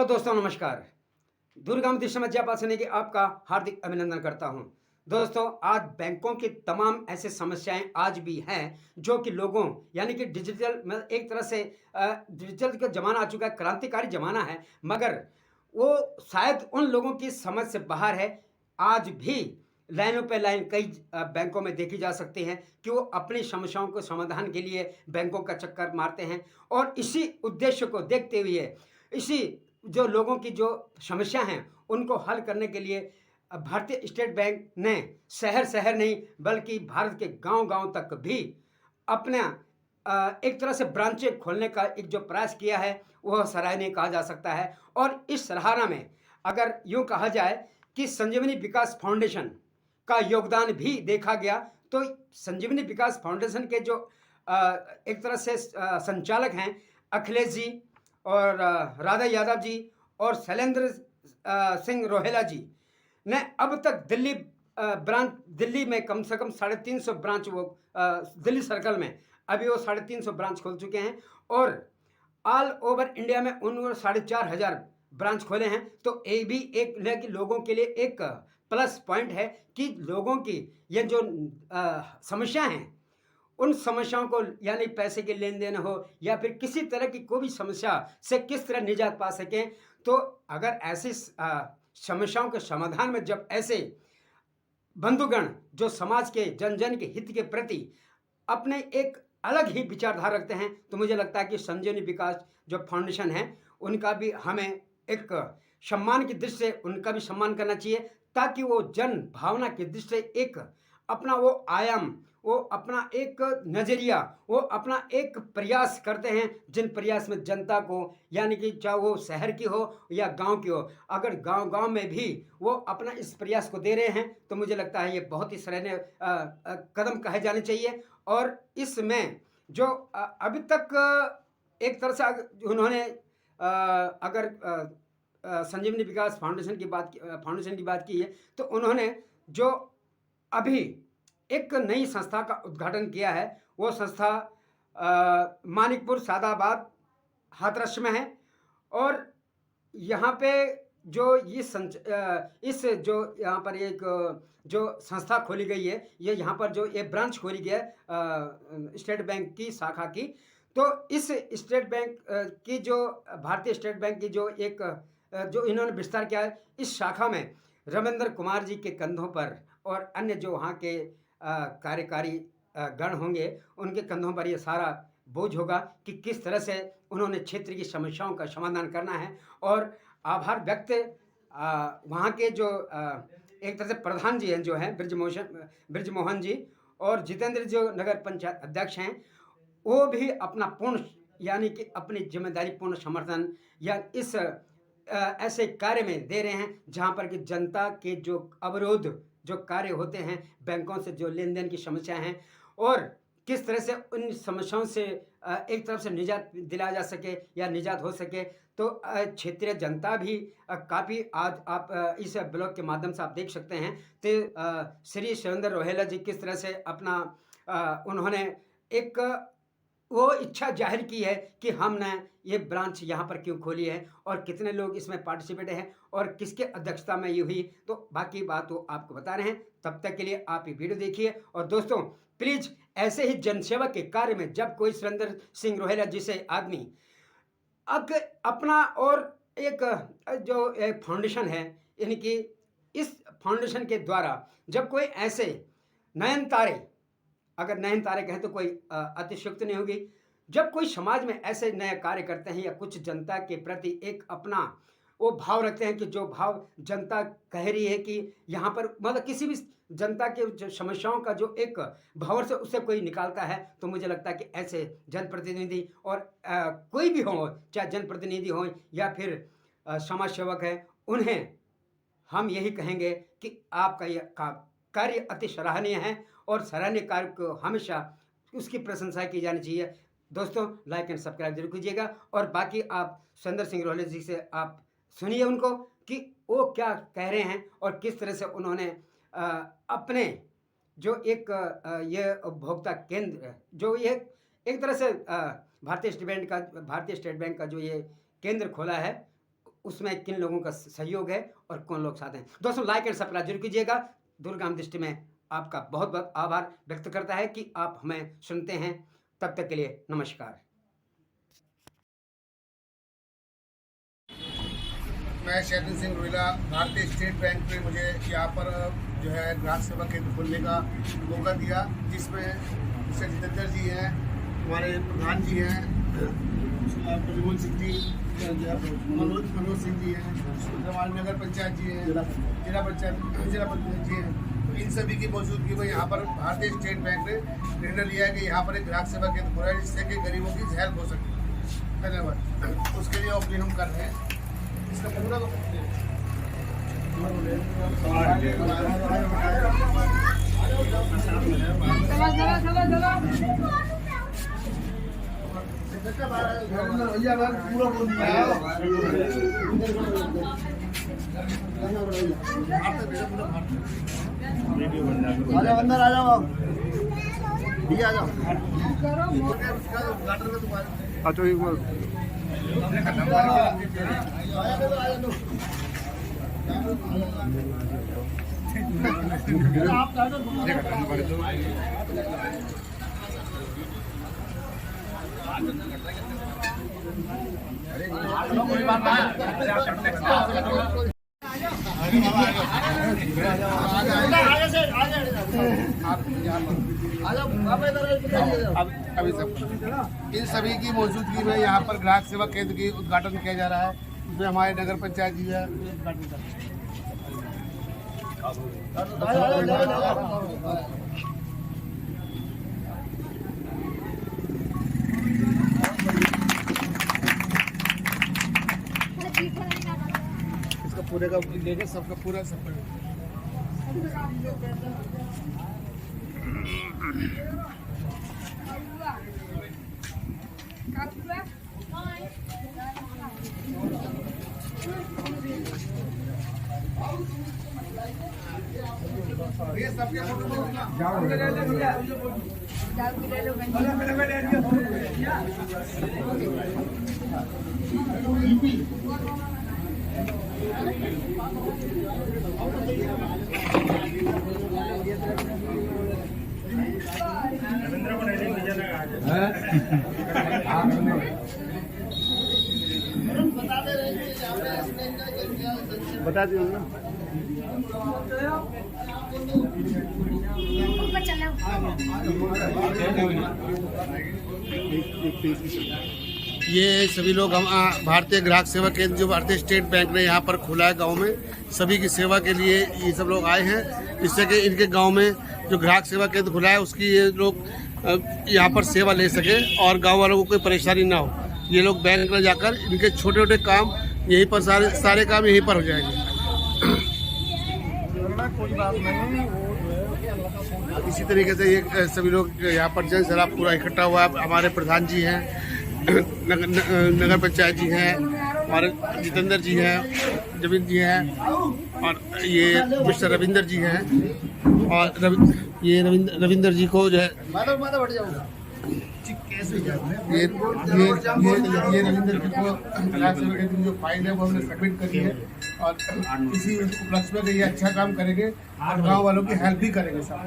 Hello दोस्तों, नमस्कार। दूरगाम दिशा में जय पासने की आपका हार्दिक अभिनंदन करता हूं। दोस्तों, आज बैंकों की तमाम ऐसे समस्याएं आज भी हैं जो कि लोगों यानी कि डिजिटल में एक तरह से डिजिटल का ज़माना आ चुका है, क्रांतिकारी ज़माना है, मगर वो शायद उन लोगों की समझ से बाहर है। आज भी लाइनों पे लाइन कई बैंकों में देखी जा सकती हैं कि वो अपनी समस्याओं को समाधान के लिए बैंकों का चक्कर मारते हैं और इसी उद्देश्य को देखते हुए इसी जो लोगों की जो समस्या हैं, उनको हल करने के लिए भारतीय स्टेट बैंक ने शहर-शहर नहीं बल्कि भारत के गाँव-गाँव तक भी अपना एक तरह से ब्रांचें खोलने का एक जो प्रयास किया है, वह सराहनीय कहा जा सकता है। और इस सराहना में अगर यूँ कहा जाए कि संजीवनी विकास फाउंडेशन का योगदान भी देखा गया, तो संजीवनी विकास फाउंडेशन के जो एक तरह से संचालक हैं, अखिलेश जी और राधा यादव जी और शैलेंद्र सिंह रोहेला जी ने अब तक ब्रांच दिल्ली में कम से कम 350 ब्रांच वो दिल्ली सर्कल में अभी वो 350 ब्रांच खोल चुके हैं और ऑल ओवर इंडिया में उन्होंने 4,500 ब्रांच खोले हैं। तो ये भी एक है कि लोगों के लिए एक प्लस पॉइंट है कि लोगों की ये जो समस्या हैं, उन समस्याओं को यानी पैसे के लेन-देन हो या फिर किसी तरह की कोई भी समस्या से किस तरह निजात पा सकें। तो अगर ऐसी समस्याओं के समाधान में जब ऐसे बंधुगण जो समाज के जन-जन के हित के प्रति अपने एक अलग ही विचारधारा रखते हैं, तो मुझे लगता है कि संजीवनी विकास जो फाउंडेशन है, उनका भी हमें एक सम्मान की दृष्टि से उनका भी सम्मान करना चाहिए, ताकि वो जन भावना की दृष्टि से एक अपना वो आयाम, वो अपना एक नज़रिया, वो अपना एक प्रयास करते हैं, जिन प्रयास में जनता को यानी कि चाहे वो शहर की हो या गाँव की हो, अगर गाँव-गाँव में भी वो अपना इस प्रयास को दे रहे हैं, तो मुझे लगता है ये बहुत ही सराहनीय कदम कहे जाने चाहिए। और इसमें जो अभी तक एक तरह से उन्होंने अगर संजीवनी विकास फाउंडेशन की बात की है, तो उन्होंने जो अभी एक नई संस्था का उद्घाटन किया है, वो संस्था मानिकपुर, सादाबाद, हाथरस में है। और यहाँ पे जो इस जो यहाँ पर एक जो संस्था खोली गई है, ये यहाँ पर जो ये ब्रांच खोली गई है स्टेट बैंक की शाखा की, तो इस स्टेट बैंक की जो भारतीय स्टेट बैंक की जो एक जो इन्होंने विस्तार किया है, इस शाखा में रमेंद्र कुमार जी के कंधों पर और अन्य जो वहाँ के कार्यकारी गण होंगे, उनके कंधों पर ये सारा बोझ होगा कि किस तरह से उन्होंने क्षेत्र की समस्याओं का समाधान करना है। और आभार व्यक्त वहाँ के जो एक तरह से प्रधान जी हैं जो हैं ब्रिजमोहन जी और जितेंद्र जो नगर पंचायत अध्यक्ष हैं, वो भी अपना पूर्ण यानी कि अपनी ज़िम्मेदारी पूर्ण समर्थन या इस ऐसे कार्य में दे रहे हैं, जहाँ पर कि जनता के जो अवरोध जो कार्य होते हैं, बैंकों से जो लेन-देन की समस्या हैं और किस तरह से उन समस्याओं से एक तरफ से निजात दिलाया जा सके या निजात हो सके। तो क्षेत्रीय जनता भी काफ़ी आज आप इस ब्लॉग के माध्यम से आप देख सकते हैं कि श्री शैलेंद्र रोहेला जी किस तरह से अपना उन्होंने एक वो इच्छा ज़ाहिर की है कि हमने ये ब्रांच यहाँ पर क्यों खोली है और कितने लोग इसमें पार्टिसिपेट हैं और किसके अध्यक्षता में ये हुई। तो बाकी बात वो आपको बता रहे हैं। तब तक के लिए आप ये वीडियो देखिए और दोस्तों प्लीज़ ऐसे ही जनसेवा के कार्य में जब कोई सुरेंद्र सिंह रोहेला जैसे आदमी अपना और एक जो एक फाउंडेशन है, यानी कि इस फाउंडेशन के द्वारा जब कोई ऐसे नयन तारे, अगर नयन तारे कहें तो कोई अतिशयोक्ति नहीं होगी, जब कोई समाज में ऐसे नए कार्य करते हैं या कुछ जनता के प्रति एक अपना वो भाव रखते हैं कि जो भाव जनता कह रही है कि यहाँ पर मतलब किसी भी जनता के जो समस्याओं का जो एक भंवर से उससे कोई निकालता है, तो मुझे लगता है कि ऐसे जनप्रतिनिधि और कोई भी हो, चाहे जनप्रतिनिधि हो या फिर समाज सेवक है, उन्हें हम यही कहेंगे कि आपका ये कार्य अति सराहनीय है और सराहनीय कार्य को हमेशा उसकी प्रशंसा की जानी चाहिए। दोस्तों लाइक एंड सब्सक्राइब जरूर कीजिएगा और बाकी आप सुरेंद्र सिंह रोहेला जी से आप सुनिए उनको कि वो क्या कह रहे हैं और किस तरह से उन्होंने अपने जो एक ये उपभोक्ता केंद्र जो ये एक तरह से भारतीय स्टेट बैंक का जो ये केंद्र खोला है, उसमें किन लोगों का सहयोग है और कौन लोग साथ हैं। दोस्तों लाइक एंड सब्सक्राइब जरूर कीजिएगा। दूरगामी दृष्टि में आपका बहुत बहुत आभार व्यक्त करता है कि आप हमें सुनते हैं। तब तक के लिए नमस्कार। मैं शैतान सिंह रोहिला, भारतीय स्टेट बैंक में मुझे यहाँ पर जो है ग्राहक सेवा केंद्र खोलने का मौका दिया, जिसमें मिस्टर जितेंद्र जी हैं, हमारे प्रधान जी हैं, प्रद्युमन सिंह जी, मनोज सिंह जी हैं, हमारे नगर पंचायत जी हैं, जिला पंचायत जी हैं। तो इन सभी की मौजूदगी में यहाँ पर भारतीय स्टेट बैंक ने निर्णय लिया है कि यहाँ पर एक ग्राहक सेवा केंद्र खोला है, जिससे कि गरीबों की हेल्प हो सके। धन्यवाद। उसके लिए ओपनिंग हम कर रहे हैं। इसका पूरा अंदर आ जाओ भैया, आ जाओ। अच्छा एक बार अभी सब इन सभी की मौजूदगी में यहाँ पर ग्राहक सेवा केंद्र की उद्घाटन किया जा रहा है, जिसमें हमारे नगर पंचायत जी है उद्घाटन कर रहे हैं। इसका पूरे का लेकर सबका पूरा सब ये सबके फोटो बता दियो ना। ये सभी लोग हम भारतीय ग्राहक सेवा केंद्र जो भारतीय स्टेट बैंक ने यहाँ पर खोला है गांव में, सभी की सेवा के लिए ये सब लोग आए हैं, जिससे कि इनके गांव में जो ग्राहक सेवा केंद्र खुला है उसकी ये लोग यहाँ पर सेवा ले सके और गांव वालों को कोई परेशानी ना हो। ये लोग बैंक में जाकर इनके छोटे छोटे काम यहीं पर सारे काम यहीं पर हो जाएंगे। इसी तरीके से ये सभी लोग यहाँ पर जन सैलाब पूरा इकट्ठा हुआ है। हमारे प्रधान जी हैं, नगर पंचायत जी हैं, हमारे जितेंद्र जी हैं, जमीन जी हैं, और ये मिस्टर रविंदर जी हैं, और रविंदर जी को जो है ये रविंदर जी को जो फाइल है वो हमने सबमिट करी है, और इसी उपलक्ष्य में ये अच्छा काम करेंगे और गाँव वालों की हेल्प भी करेंगे सब।